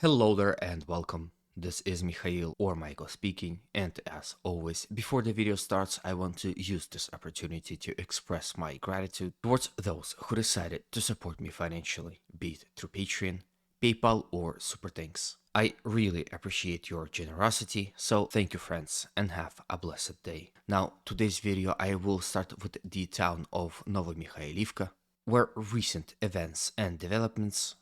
Hello there and welcome. This is Mikhail or Michael speaking, and as always, before the video starts, I want to use this opportunity to express my gratitude towards those who decided to support me financially, be it through Patreon, PayPal, or Super Thanks. I really appreciate your generosity, so thank you friends and have a blessed day. Now, today's video I will start with the town of Novomykhailivka, where recent events and developments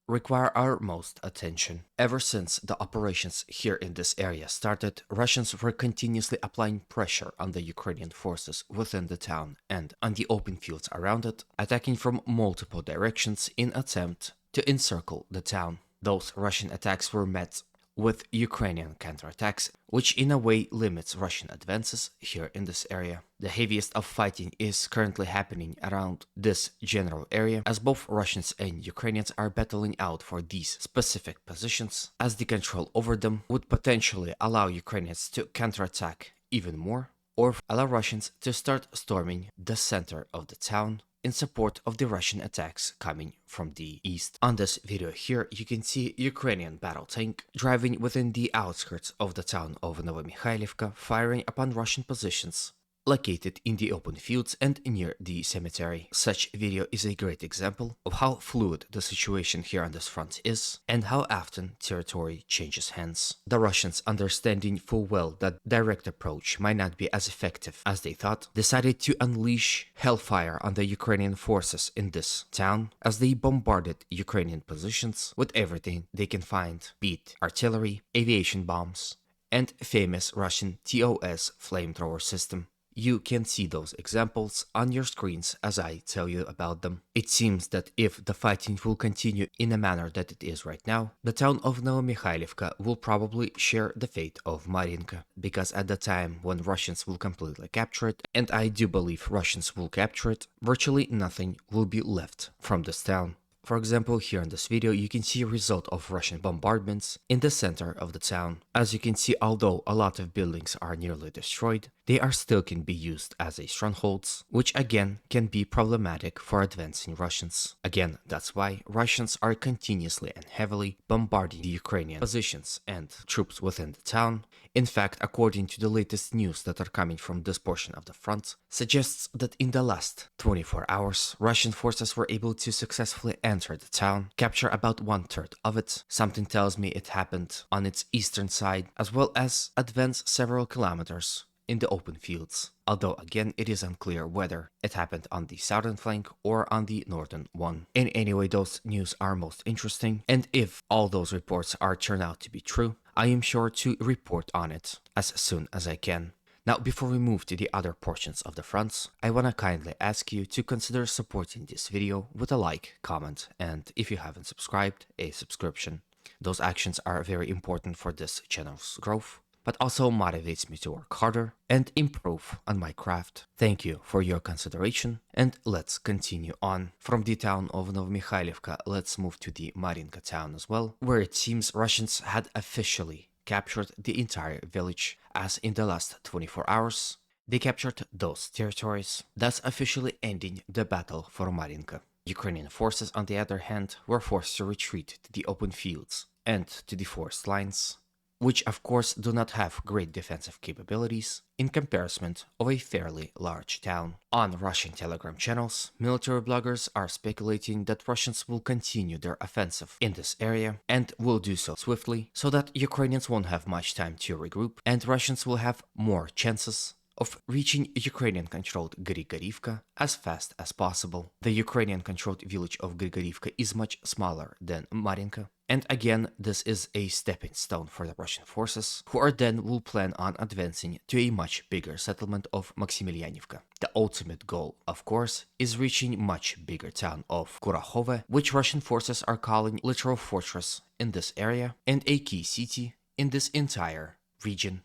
require our most attention. Ever since the operations here in this area started, Russians were continuously applying pressure on the Ukrainian forces within the town and on the open fields around it, attacking from multiple directions in attempt to encircle the town. Those Russian attacks were met with Ukrainian counterattacks, which in a way limits Russian advances here in this area. The heaviest of fighting is currently happening around this general area, as both Russians and Ukrainians are battling out for these specific positions, as the control over them would potentially allow Ukrainians to counterattack even more, or allow Russians to start storming the center of the town in support of the Russian attacks coming from the east. On this video here, you can see Ukrainian battle tank driving within the outskirts of the town of Novomykhailivka, firing upon Russian positions located in the open fields and near the cemetery. Such video is a great example of how fluid the situation here on this front is and how often territory changes hands. The Russians, understanding full well that direct approach might not be as effective as they thought, decided to unleash hellfire on the Ukrainian forces in this town as they bombarded Ukrainian positions with everything they can find, be it artillery, aviation bombs, and famous Russian TOS flamethrower system. You can see those examples on your screens as I tell you about them. It seems that if the fighting will continue in a manner that it is right now, the town of Novomykhailivka will probably share the fate of Marinka, because at the time when Russians will completely capture it, and I do believe Russians will capture it, virtually nothing will be left from this town. For example, here in this video, you can see a result of Russian bombardments in the center of the town. As you can see, although a lot of buildings are nearly destroyed, they are still can be used as a strongholds, which again can be problematic for advancing Russians. Again, that's why Russians are continuously and heavily bombarding the Ukrainian positions and troops within the town. In fact, according to the latest news that are coming from this portion of the front, suggests that in the last 24 hours, Russian forces were able to successfully enter the town, capture about 1/3 of it. Something tells me it happened on its eastern side, as well as advance several kilometers in the open fields. Although again, it is unclear whether it happened on the southern flank or on the northern one. In any way, those news are most interesting, and if all those reports are turned out to be true, I am sure to report on it as soon as I can. Now, before we move to the other portions of the fronts, I wanna kindly ask you to consider supporting this video with a like, comment, and if you haven't subscribed, a subscription. Those actions are very important for this channel's growth, but also motivates me to work harder and improve on my craft. Thank you for your consideration, and let's continue on. From the town of Novomykhailivka, let's move to the Marinka town as well, where it seems Russians had officially captured the entire village, as in the last 24 hours, they captured those territories, thus officially ending the battle for Marinka. Ukrainian forces, on the other hand, were forced to retreat to the open fields and to the forest lines, which of course do not have great defensive capabilities in comparison of a fairly large town. On Russian Telegram channels, military bloggers are speculating that Russians will continue their offensive in this area and will do so swiftly, so that Ukrainians won't have much time to regroup and Russians will have more chances of reaching Ukrainian-controlled Grigorivka as fast as possible. The Ukrainian-controlled village of Grigorivka is much smaller than Marinka, and again, this is a stepping stone for the Russian forces, who are then will plan on advancing to a much bigger settlement of Maximilianivka. The ultimate goal, of course, is reaching much bigger town of Kurakhove, which Russian forces are calling literal fortress in this area and a key city in this entire region.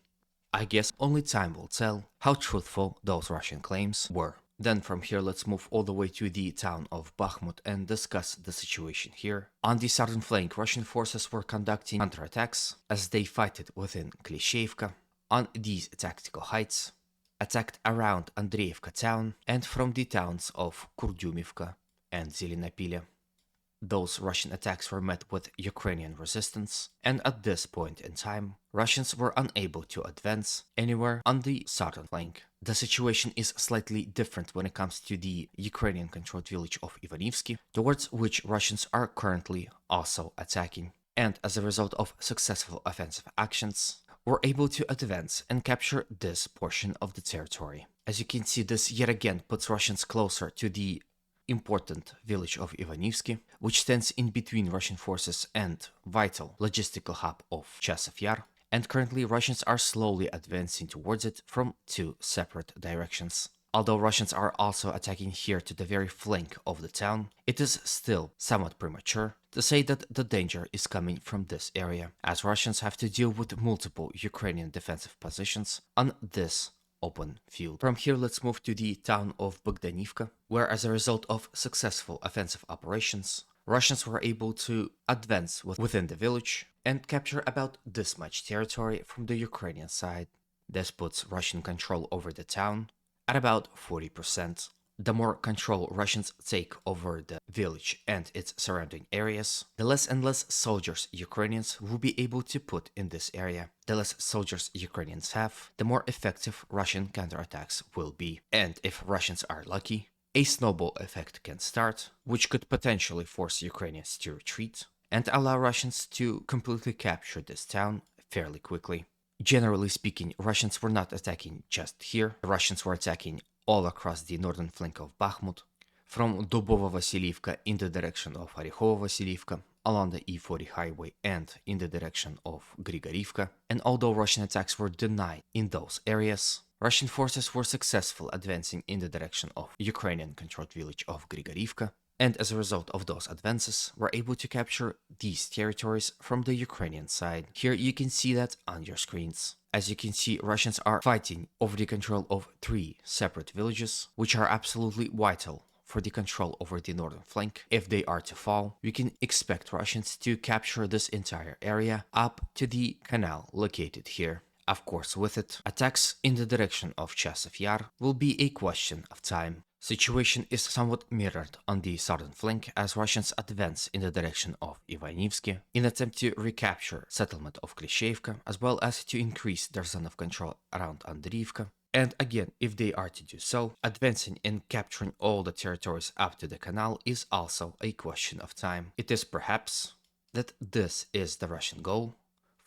I guess only time will tell how truthful those Russian claims were. Then from here, let's move all the way to the town of Bazmut and discuss the situation here. On the southern flank, Russian forces were conducting counterattacks as they fighted within Klishevka on these tactical heights, attacked around Andreevka town and from the towns of Kurdyumivka and Zelenopilya. those Russian attacks were met with Ukrainian resistance, and at this point in time, Russians were unable to advance anywhere on the southern flank. The situation is slightly different when it comes to the Ukrainian-controlled village of Ivanivsky, towards which Russians are currently also attacking. And as a result of successful offensive actions, were able to advance and capture this portion of the territory. As you can see, this yet again puts Russians closer to the important village of Ivanivsky, which stands in between Russian forces and vital logistical hub of Chasiv Yar, and currently Russians are slowly advancing towards it from two separate directions. Although Russians are also attacking here to the very flank of the town, it is still somewhat premature to say that the danger is coming from this area, as Russians have to deal with multiple Ukrainian defensive positions on this open field. From here, let's move to the town of Bogdanivka, where as a result of successful offensive operations, Russians were able to advance within the village and capture about this much territory from the Ukrainian side. This puts Russian control over the town at about 40%. The more control Russians take over the village and its surrounding areas, the less and less soldiers Ukrainians will be able to put in this area. The less soldiers Ukrainians have, the more effective Russian counterattacks will be. And if Russians are lucky, a snowball effect can start, which could potentially force Ukrainians to retreat and allow Russians to completely capture this town fairly quickly. Generally speaking, Russians were not attacking just here. The Russians were attacking all across the northern flank of Bakhmut, from Dubovo-Vasilivka in the direction of Orekhovo-Vasilivka, along the E40 highway and in the direction of Grigorivka. And although Russian attacks were denied in those areas, Russian forces were successful advancing in the direction of Ukrainian-controlled village of Grigorivka, and as a result of those advances, were able to capture these territories from the Ukrainian side. Here you can see that on your screens. As you can see, Russians are fighting over the control of 3 separate villages, which are absolutely vital for the control over the northern flank. If they are to fall, we can expect Russians to capture this entire area up to the canal located here. Of course, with it, attacks in the direction of Chasiv Yar will be a question of time. Situation is somewhat mirrored on the southern flank as Russians advance in the direction of Ivanivsky in attempt to recapture settlement of Klishevka, as well as to increase their zone of control around Andriivka. And again, if they are to do so, advancing and capturing all the territories up to the canal is also a question of time. It is perhaps that this is the Russian goal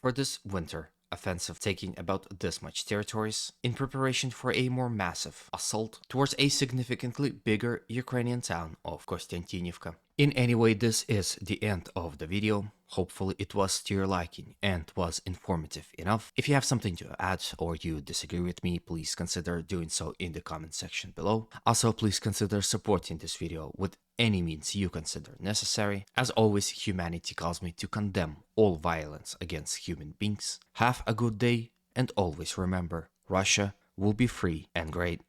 for this winter offensive, taking about this much territories in preparation for a more massive assault towards a significantly bigger Ukrainian town of Kostiantynivka. In any way, this is the end of the video. Hopefully it was to your liking and was informative enough. If you have something to add or you disagree with me, please consider doing so in the comment section below. Also, please consider supporting this video with any means you consider necessary. As always, humanity calls me to condemn all violence against human beings. Have a good day, and always remember, Russia will be free and great.